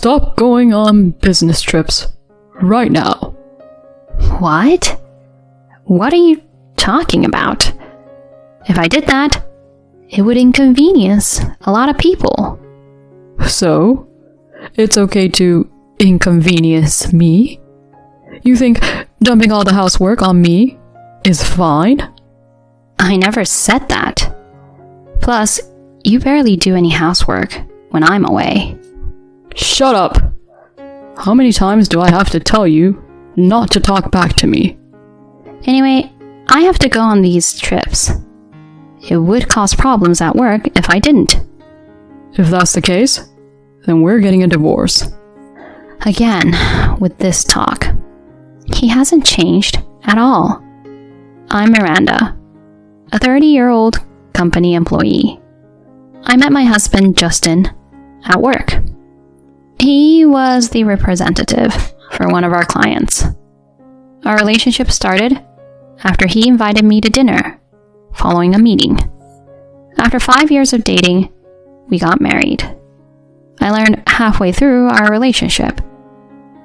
stop going on business trips. Right now. What? What are you talking about? If I did that, it would inconvenience a lot of people. So, it's okay to inconvenience me? You think dumping all the housework on me is fine? I never said that. Plus, you barely do any housework when I'm away. Shut up! How many times do I have to tell you not to talk back to me? Anyway, I have to go on these trips. It would cause problems at work if I didn't. If that's the case, then we're getting a divorce. Again, with this talk. He hasn't changed at all. I'm Miranda, a 30-year-old company employee. I met my husband, Justin, at work. He was the representative for one of our clients. Our relationship started after he invited me to dinner following a meeting. After 5 years of dating, we got married. I learned halfway through our relationship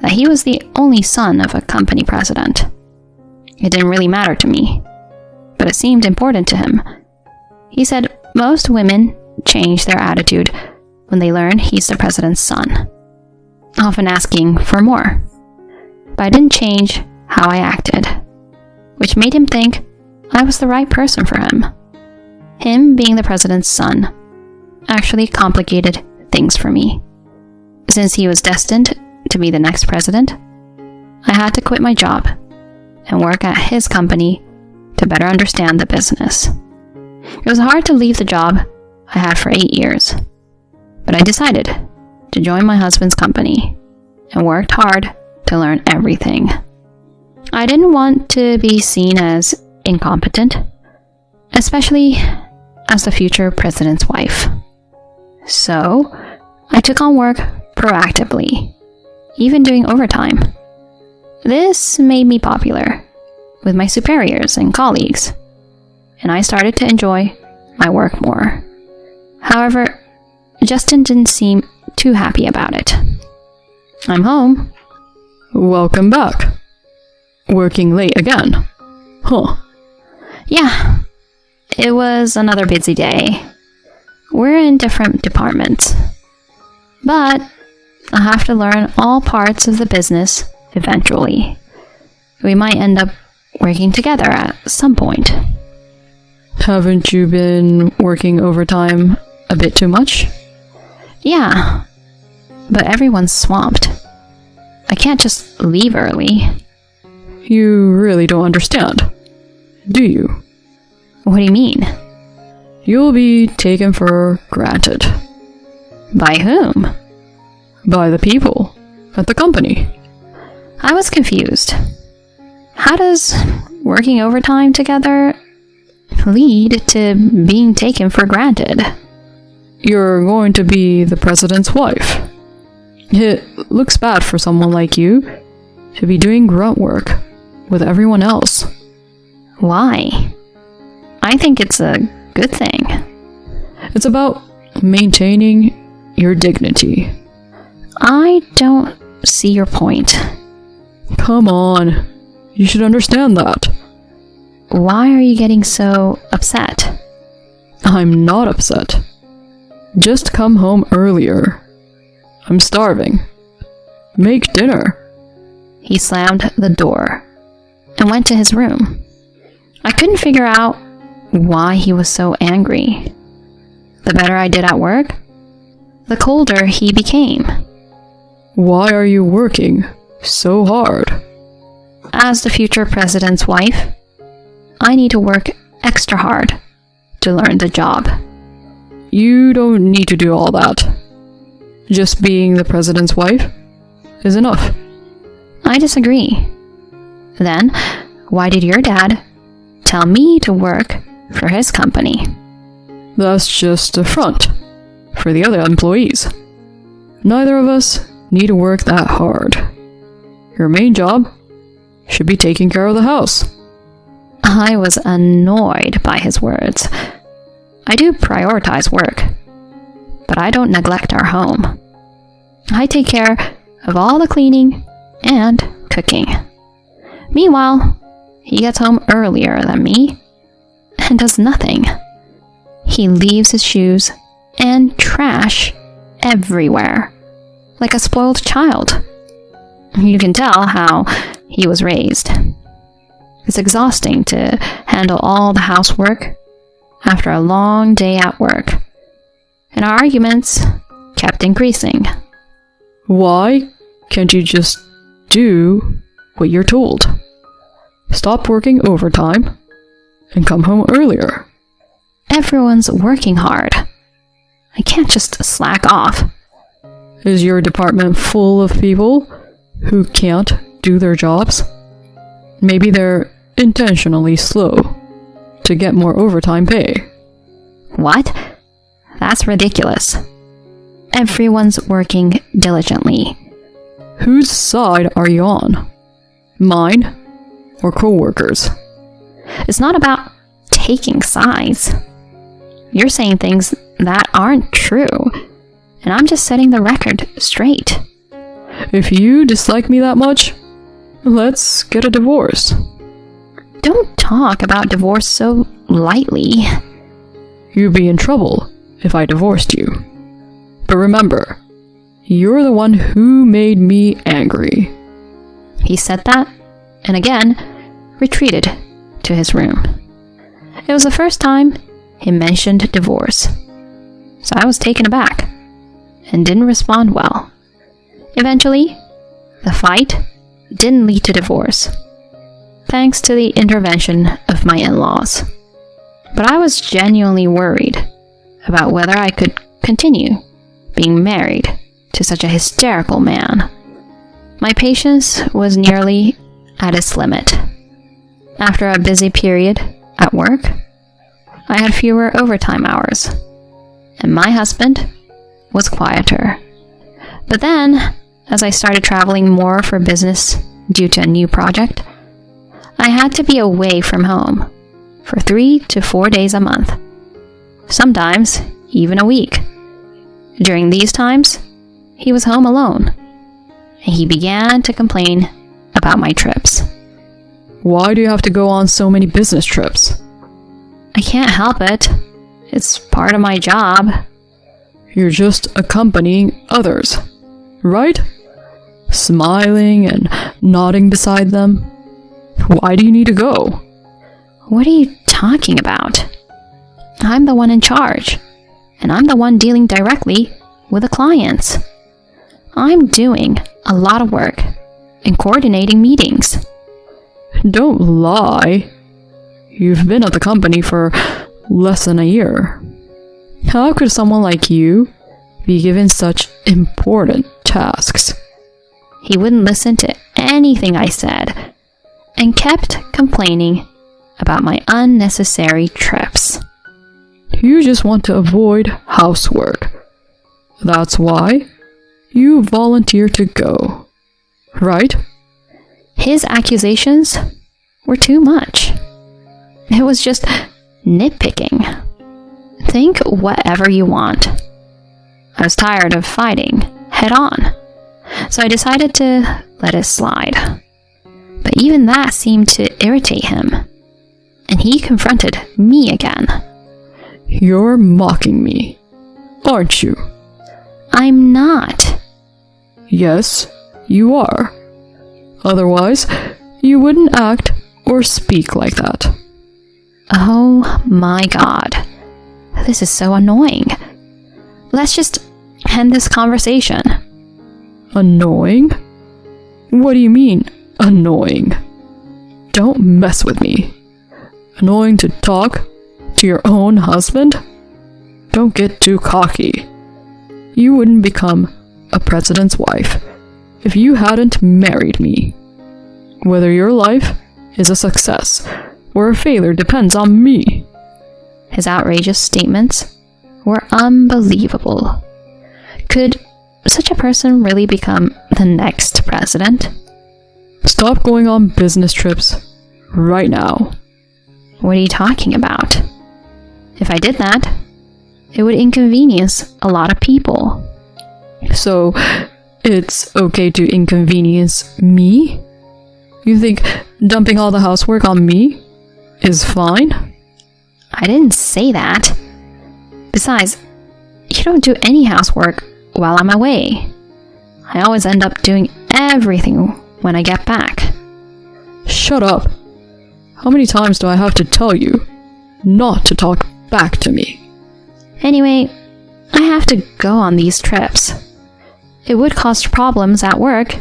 that he was the only son of a company president. It didn't really matter to me, but it seemed important to him. He said most women change their attitude when they learn he's the president's son, often asking for more. But I didn't change how I acted, which made him think I was the right person for him. Him being the president's son actually complicated things for me. Since he was destined to be the next president, I had to quit my job and work at his company to better understand the business. It was hard to leave the job I had for 8 years, but I decided to join my husband's company and worked hard to learn everything. I didn't want to be seen as incompetent, especially as the future president's wife. So, I took on work proactively, even doing overtime. This made me popular with my superiors and colleagues, and I started to enjoy my work more. However, Justin didn't seem too happy about it. I'm home. Welcome back. Working late again. Huh. Yeah, it was another busy day. We're in different departments, but I have to learn all parts of the business eventually. We might end up working together at some point. Haven't you been working overtime a bit too much? Yeah, but everyone's swamped. I can't just leave early. You really don't understand, do you? What do you mean? You'll be taken for granted. By whom? By the people at the company. I was confused. How does working overtime together lead to being taken for granted? You're going to be the president's wife. It looks bad for someone like you to be doing grunt work with everyone else. Why? I think it's a good thing. It's about maintaining your dignity. I don't see your point. Come on, you should understand that. Why are you getting so upset? I'm not upset. Just come home earlier. I'm starving. Make dinner. He slammed the door and went to his room. I couldn't figure out why he was so angry. The better I did at work, the colder he became. Why are you working so hard? As the future president's wife, I need to work extra hard to learn the job. You don't need to do all that. Just being the president's wife is enough. I disagree. Then, why did your dad tell me to work for his company? That's just a front for the other employees. Neither of us need to work that hard. Your main job should be taking care of the house. I was annoyed by his words. I do prioritize work, but I don't neglect our home. I take care of all the cleaning and cooking. Meanwhile, he gets home earlier than me and does nothing. He leaves his shoes and trash everywhere, like a spoiled child. You can tell how he was raised. It's exhausting to handle all the housework after a long day at work, and our arguments kept increasing. Why can't you just do what you're told? Stop working overtime and come home earlier. Everyone's working hard. I can't just slack off. Is your department full of people who can't do their jobs? Maybe they're intentionally slow to get more overtime pay. What? That's ridiculous. Everyone's working diligently. Whose side are you on? Mine or coworkers? It's not about taking sides. You're saying things that aren't true, and I'm just setting the record straight. If you dislike me that much, let's get a divorce. Don't talk about divorce so lightly. You'd be in trouble if I divorced you. But remember, you're the one who made me angry. He said that, and again, retreated to his room. It was the first time he mentioned divorce, so I was taken aback and didn't respond well. Eventually, the fight didn't lead to divorce, thanks to the intervention of my in-laws. But I was genuinely worried about whether I could continue being married to such a hysterical man. My patience was nearly at its limit. After a busy period at work, I had fewer overtime hours, and my husband was quieter. But then, as I started traveling more for business due to a new project, I had to be away from home for 3 to 4 days a month, sometimes even a week. During these times, he was home alone, and he began to complain about my trips. Why do you have to go on so many business trips? I can't help it. It's part of my job. You're just accompanying others, right? Smiling and nodding beside them. Why do you need to go? What are you talking about? I'm the one in charge, and I'm the one dealing directly with the clients. I'm doing a lot of work and coordinating meetings. Don't lie. You've been at the company for less than a year. How could someone like you be given such important tasks? He wouldn't listen to anything I said and kept complaining about my unnecessary trips. You just want to avoid housework. That's why you volunteer to go, right? His accusations were too much. It was just nitpicking. Think whatever you want. I was tired of fighting head on, so I decided to let it slide. But even that seemed to irritate him, and he confronted me again. You're mocking me, aren't you? I'm not. Yes, you are. Otherwise, you wouldn't act or speak like that. Oh my god. This is so annoying. Let's just end this conversation. Annoying? What do you mean, annoying? Don't mess with me. Annoying to talk to your own husband? Don't get too cocky. You wouldn't become a president's wife if you hadn't married me. Whether your life is a success or a failure depends on me. His outrageous statements were unbelievable. Could such a person really become the next president? Stop going on business trips right now. What are you talking about? If I did that, it would inconvenience a lot of people. So, It's okay to inconvenience me? You think dumping all the housework on me is fine? I didn't say that. Besides, you don't do any housework while I'm away. I always end up doing everything when I get back. Shut up. How many times do I have to tell you not to talk back to me? Anyway, I have to go on these trips. It would cause problems at work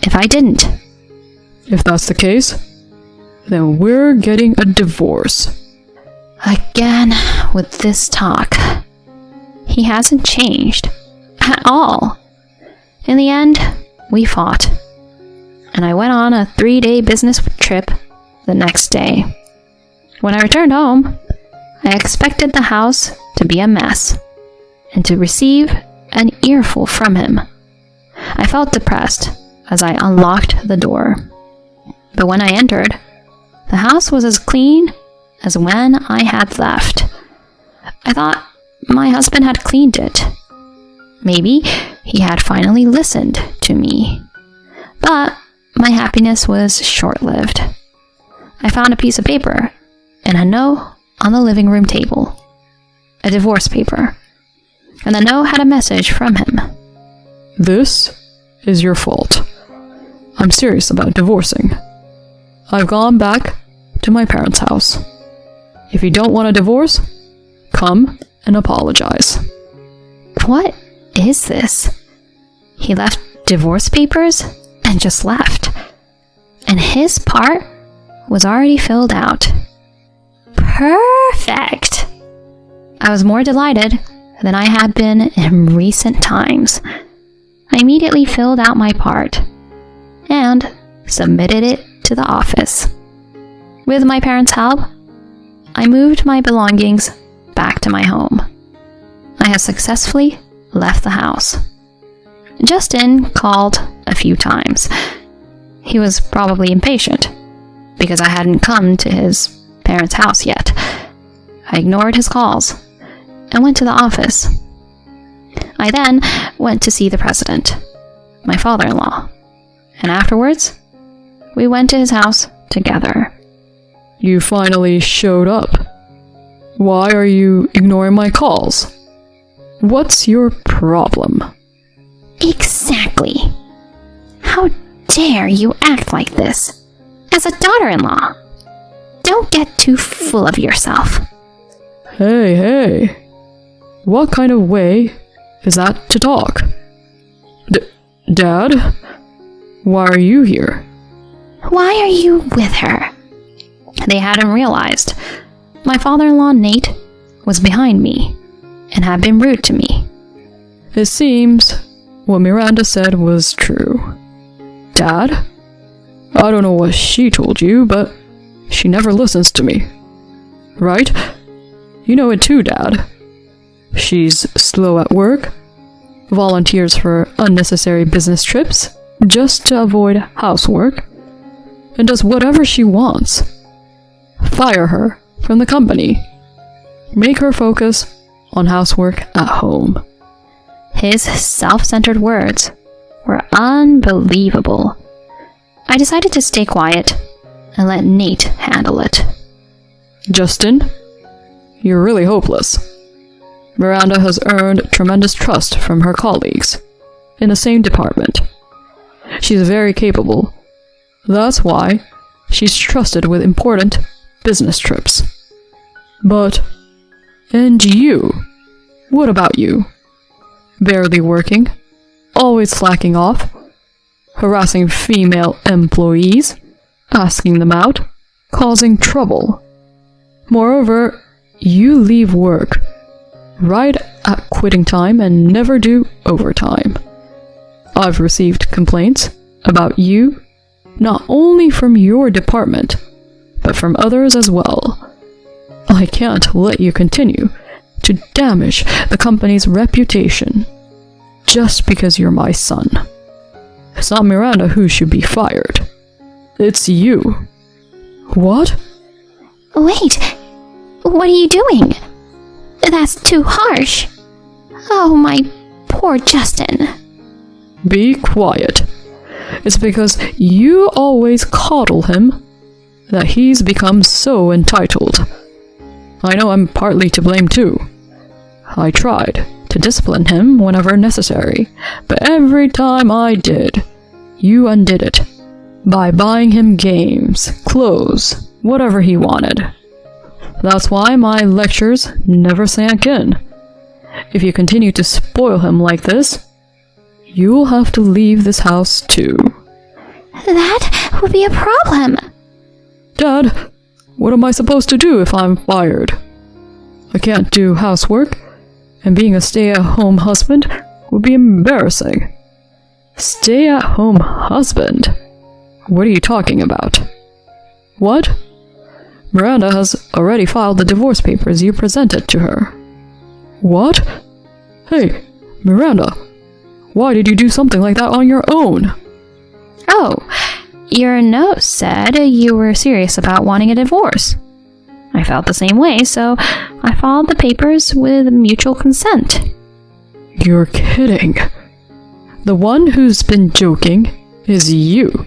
if I didn't. If that's the case, then we're getting a divorce. Again with this talk. He hasn't changed at all. In the end, we fought, and I went on a 3-day business trip the next day. When I returned home, I expected the house to be a mess and to receive an earful from him. I felt depressed as I unlocked the door. But when I entered, the house was as clean as when I had left. I thought my husband had cleaned it. Maybe he had finally listened to me. But my happiness was short-lived. I found a piece of paper and a note on the living room table. A divorce paper. And the note had a message from him. This is your fault. I'm serious about divorcing. I've gone back to my parents' house. If you don't want a divorce, come and apologize. What is this? He left divorce papers and just left. And his part was already filled out. Perfect! I was more delighted than I had been in recent times. I immediately filled out my part and submitted it to the office. With my parents' help, I moved my belongings back to my home. I had successfully left the house. Justin called a few times. He was probably impatient because I hadn't come to his parents' house yet. I ignored his calls and went to the office. I then went to see the president, my father-in-law, and afterwards, we went to his house together. You finally showed up. Why are you ignoring my calls? What's your problem? Exactly. How dare you act like this as a daughter-in-law? Don't get too full of yourself. Hey. What kind of way is that to talk? Dad? Why are you here? Why are you with her? They hadn't realized. My father-in-law, Nate, was behind me and had been rude to me. It seems what Miranda said was true. Dad? I don't know what she told you, but she never listens to me. Right? You know it too, Dad. She's slow at work, volunteers for unnecessary business trips just to avoid housework, and does whatever she wants. Fire her from the company. Make her focus on housework at home. His self-centered words were unbelievable. I decided to stay quiet and let Nate handle it. Justin, you're really hopeless. Miranda has earned tremendous trust from her colleagues in the same department. She's very capable. That's why she's trusted with important business trips. And you? What about you? Barely working, always slacking off, harassing female employees, asking them out, causing trouble. Moreover, you leave work right at quitting time and never do overtime. I've received complaints about you, not only from your department, but from others as well. I can't let you continue to damage the company's reputation just because you're my son. It's not Miranda who should be fired. It's you. What? Wait! What are you doing? That's too harsh. Oh, my poor Justin. Be quiet. It's because you always coddle him that he's become so entitled. I know I'm partly to blame too. I tried to discipline him whenever necessary, but every time I did, you undid it by buying him games, clothes, whatever he wanted. That's why my lectures never sank in. If you continue to spoil him like this, you'll have to leave this house too. That would be a problem. Dad, what am I supposed to do if I'm fired? I can't do housework, and being a stay-at-home husband would be embarrassing. Stay-at-home husband? What are you talking about? What? Miranda has already filed the divorce papers you presented to her. What? Hey, Miranda, why did you do something like that on your own? Oh, your note said you were serious about wanting a divorce. I felt the same way, so I filed the papers with mutual consent. You're kidding. The one who's been joking is you.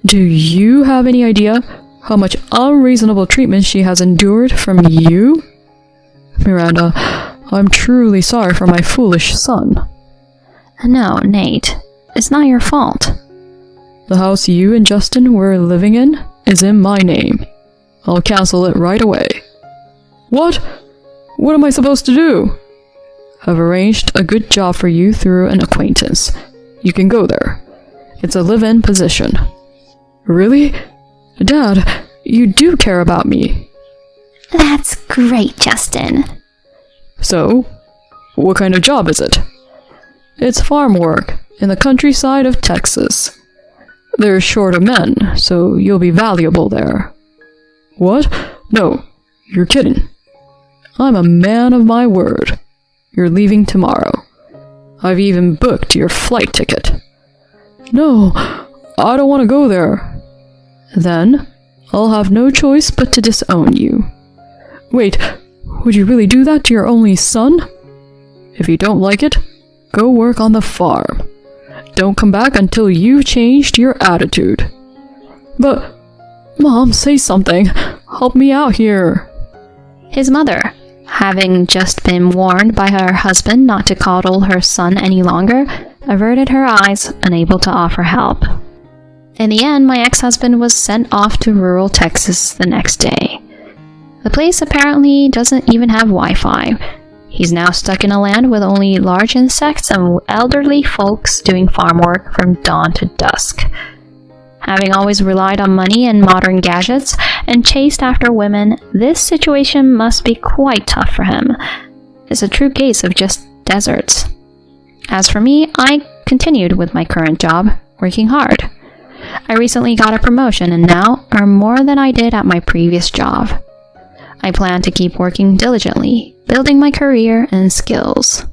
Do you have any idea how much unreasonable treatment she has endured from you? Miranda, I'm truly sorry for my foolish son. No, Nate, it's not your fault. The house you and Justin were living in is in my name. I'll cancel it right away. What? What am I supposed to do? I've arranged a good job for you through an acquaintance. You can go there. It's a live-in position. Really? Dad, you do care about me. That's great, Justin. So, what kind of job is it? It's farm work in the countryside of Texas. They're short of men, so you'll be valuable there. What? No, you're kidding. I'm a man of my word. You're leaving tomorrow. I've even booked your flight ticket. No, I don't want to go there. Then, I'll have no choice but to disown you. Wait, would you really do that to your only son? If you don't like it, go work on the farm. Don't come back until you've changed your attitude. But, Mom, say something. Help me out here. His mother, having just been warned by her husband not to coddle her son any longer, averted her eyes, unable to offer help. In the end, my ex-husband was sent off to rural Texas the next day. The place apparently doesn't even have Wi-Fi. He's now stuck in a land with only large insects and elderly folks doing farm work from dawn to dusk. Having always relied on money and modern gadgets and chased after women, this situation must be quite tough for him. It's a true case of just deserts. As for me, I continued with my current job, working hard. I recently got a promotion and now earn more than I did at my previous job. I plan to keep working diligently, building my career and skills.